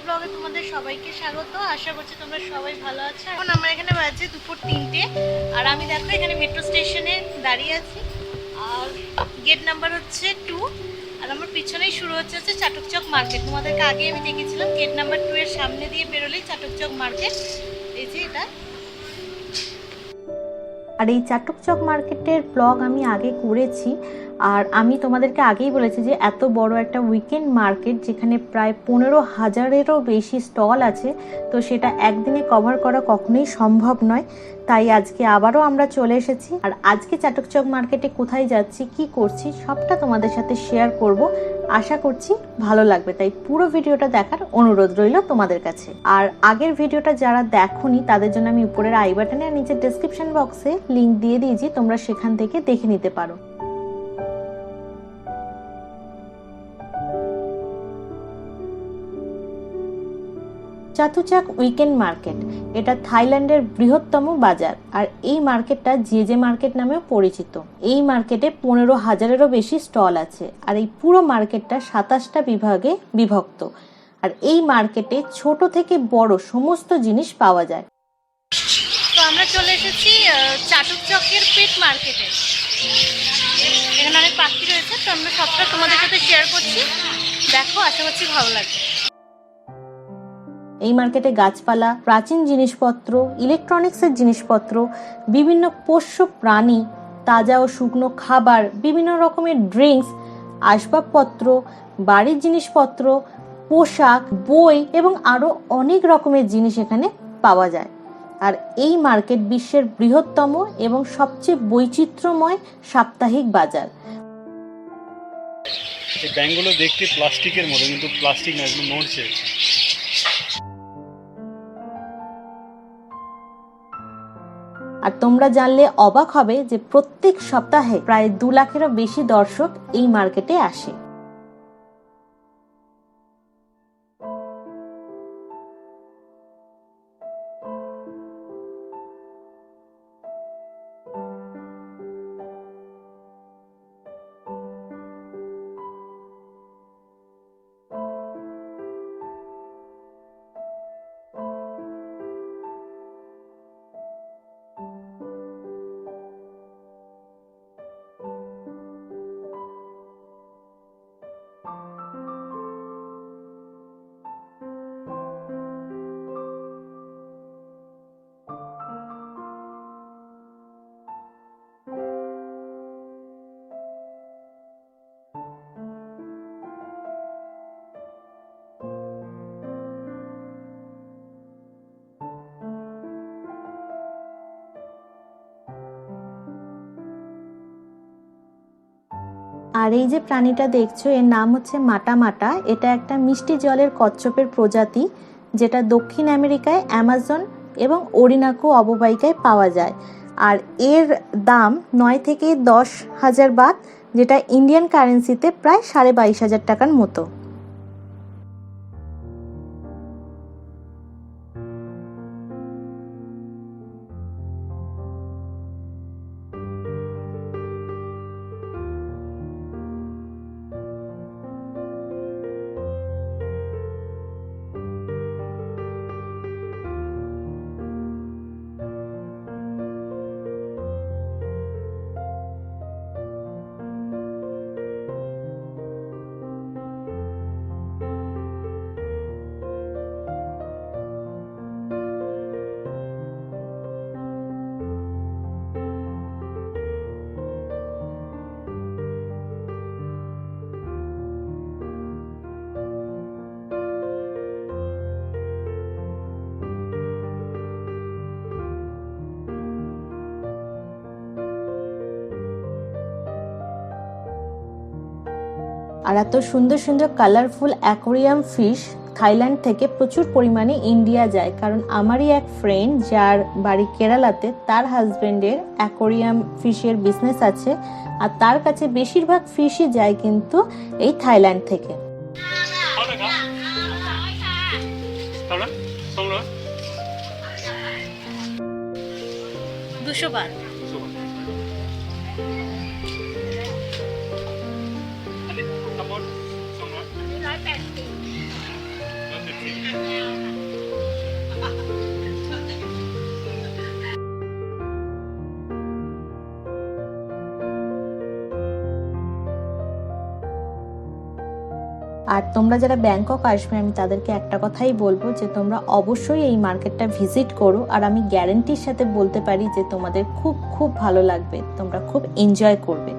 ব্লগে তোমাদের সবাইকে স্বাগত। আশা করছি তোমরা সবাই ভালো আছো। এখন আমরা এখানে বাজে দুপুর 3টে, আর আমি দেখো এখানে মেট্রো স্টেশনে দাঁড়িয়ে আছি, আর গেট নাম্বার হচ্ছে 2, আর আমার পিছনেই শুরু হচ্ছে চাটকচক মার্কেট। তোমাদেরকে আগে আমি দেখেছিলাম গেট নাম্বার 2 এর সামনে দিয়ে বেরোলেই চাটকচক মার্কেট। এই যে এটা, আর এই চাটকচক মার্কেটের ব্লগ আমি আগে করেছি, আর আমি তোমাদেরকে আগেই বলেছি যে এত বড় একটা উইকেন্ড মার্কেট যেখানে প্রায় 15,000-এরও বেশি স্টল আছে, তো সেটা একদিনে কভার করা কখনোই সম্ভব নয়। তাই আজকে আবারও আমরা চলে এসেছি, আর আজকে চাটকচক মার্কেটে কোথায় যাচ্ছি, কি করছি, সবটা তোমাদের সাথে শেয়ার করব। আশা করছি ভালো লাগবে, তাই পুরো ভিডিওটা দেখার অনুরোধ রইল তোমাদের কাছে। আর আগের ভিডিওটা যারা দেখোনি তাদের জন্য আমি উপরের আই বাটনে আর নিচের ডেসক্রিপশন বক্সে লিংক দিয়ে দিয়েছি, তোমরা সেখান থেকে দেখে নিতে পারো। চাতুচাক উইকেন্ড মার্কেট এটা থাইল্যান্ডের বৃহত্তম বাজার, আর এই মার্কেটটা জেজে মার্কেট নামেও পরিচিত। এই মার্কেটে 15,000-এরও বেশি স্টল আছে, আর এই পুরো মার্কেটটা 27টা বিভাগে বিভক্ত। আর এই মার্কেটে ছোট থেকে বড় সমস্ত জিনিস পাওয়া যায়। তো আমরা চলে এসেছি চাটকচকের পেট মার্কেটে। এখানে অনেক পাখি রয়েছে, তো আমরা সবটা তোমাদের সাথে শেয়ার করছি। দেখো, আশা করছি ভালো লাগবে। এই মার্কেটে গাছপালা, প্রাচীন জিনিসপত্র, ইলেকট্রনিক্সের জিনিসপত্র, বিভিন্ন পোষ্য প্রাণী, তাজা ও শুকনো খাবার, বিভিন্ন রকমের ড্রিঙ্কস, আসবাবপত্র, বাড়ির জিনিসপত্র, পোশাক, বই এবং আরো অনেক রকমের জিনিস এখানে পাওয়া যায়। আর এই মার্কেট বিশ্বের বৃহত্তম এবং সবচেয়ে বৈচিত্র্যময় সাপ্তাহিক বাজার। এই ব্যাংকগুলো দেখতে প্লাস্টিকের মতো, কিন্তু প্লাস্টিক না, এগুলো নড়ছে। আর তোমরা জানলে অবাক হবে যে প্রত্যেক সপ্তাহে প্রায় 2 লাখেরও বেশি দর্শক এই মার্কেটে আসে। আর এই যে প্রাণীটা দেখছো, এর নাম হচ্ছে মাটা মাটা। এটা একটা মিষ্টি জলের কচ্ছপের প্রজাতি, যেটা দক্ষিণ আমেরিকায় অ্যামাজন এবং ওরিনাকো অববাহিকায় পাওয়া যায়। আর এর দাম 9 থেকে 10,000 বাত, যেটা ইন্ডিয়ান কারেন্সিতে প্রায় 22,500 টাকার মতো। আর এত সুন্দর সুন্দর কালারফুল অ্যাকোরিয়াম ফিশ থাইল্যান্ড থেকে প্রচুর পরিমাণে ইন্ডিয়া যায়, কারণ আমারই এক ফ্রেন্ড যার বাড়ি কেরালাতে, তার হাজবেন্ডের অ্যাকোরিয়াম ফিশের বিজনেস আছে, আর তার কাছে বেশিরভাগ ফিশই যায় কিন্তু এই থাইল্যান্ড থেকে। 200 বাত। আর তোমরা যারা ব্যাংকক আসবে আমি তাদেরকে একটা কথাই বলবো যে তোমরা অবশ্যই এই মার্কেটটা ভিজিট করো, আর আমি গ্যারান্টির সাথে বলতে পারি যে তোমাদের খুব খুব ভালো লাগবে, তোমরা খুব এনজয় করবে।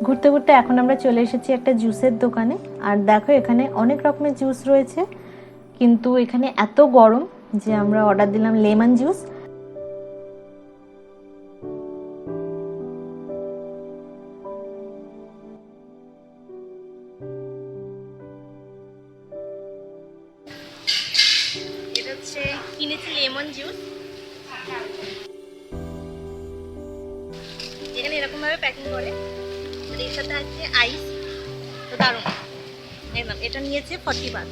ঘুরতে ঘুরতে এখন আমরা চলে এসেছি একটা জুসের দোকানে। আর দেখো এখানে অনেক রকমের জুস রয়েছে, কিন্তু এখানে এত গরম যে আমরা অর্ডার দিলাম লেমন জুস। এটা হচ্ছে কিনেছি লেমন জুস। এখানে এরকম ভাবে প্যাকিং করে, আর এর সাথে আছে আইস। তো দারুণ, একদম। এটা নিয়েছে 40 বাট।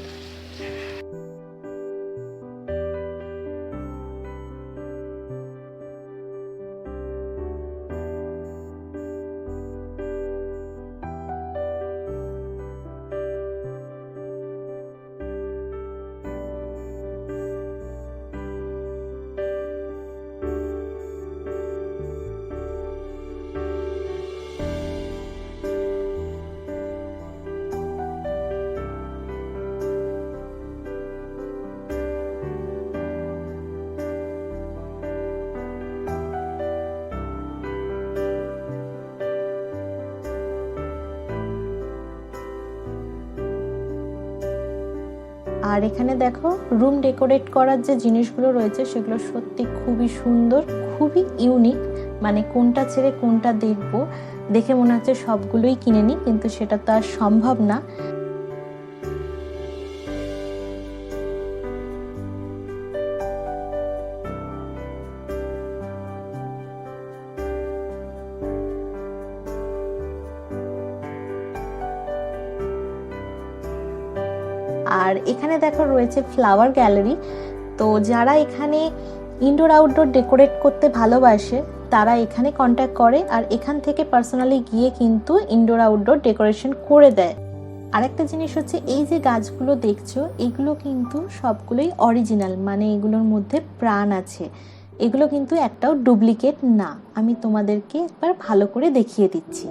আর এখানে দেখো রুম ডেকোরেট করার যে জিনিসগুলো রয়েছে সেগুলো সত্যি খুবই সুন্দর, খুবই ইউনিক। মানে কোনটা ছেড়ে কোনটা দেখবো, দেখে মনে হচ্ছে সবগুলোই কিনে নিই, কিন্তু সেটা তো আর সম্ভব না। আর এখানে দেখো রয়েছে ফ্লাওয়ার গ্যালারি। তো যারা এখানে ইনডোর আউটডোর ডেকোরেট করতে ভালোবাসে তারা এখানে কন্ট্যাক্ট করে, আর এখান থেকে পার্সোনালি গিয়ে কিন্তু ইনডোর আউটডোর ডেকোরেশন করে দেয়। আরেকটা জিনিস হচ্ছে এই যে গাছগুলো দেখছো এগুলো কিন্তু সবগুলোই অরিজিনাল, মানে এগুলোর মধ্যে প্রাণ আছে। এগুলো কিন্তু একটাও ডুপ্লিকেট না। আমি তোমাদেরকে একবার ভালো করে দেখিয়ে দিচ্ছি।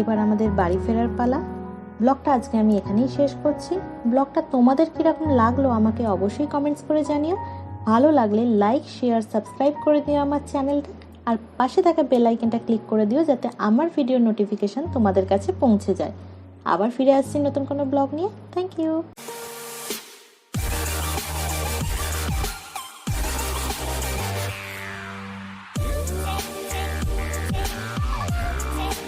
এবার আমাদের বাড়ি ফেরার পালা। ব্লগটা আজকে আমি এখানেই শেষ করছি। ব্লগটা তোমাদের কীরকম লাগলো আমাকে অবশ্যই কমেন্টস করে জানিও। ভালো লাগলে লাইক, শেয়ার, সাবস্ক্রাইব করে দিও আমার চ্যানেলটা, আর পাশে থাকা বেল আইকনটা ক্লিক করে দিও যাতে আমার ভিডিওর নোটিফিকেশান তোমাদের কাছে পৌঁছে যায়। আবার ফিরে আসছি নতুন কোনো ব্লগ নিয়ে। Thank you.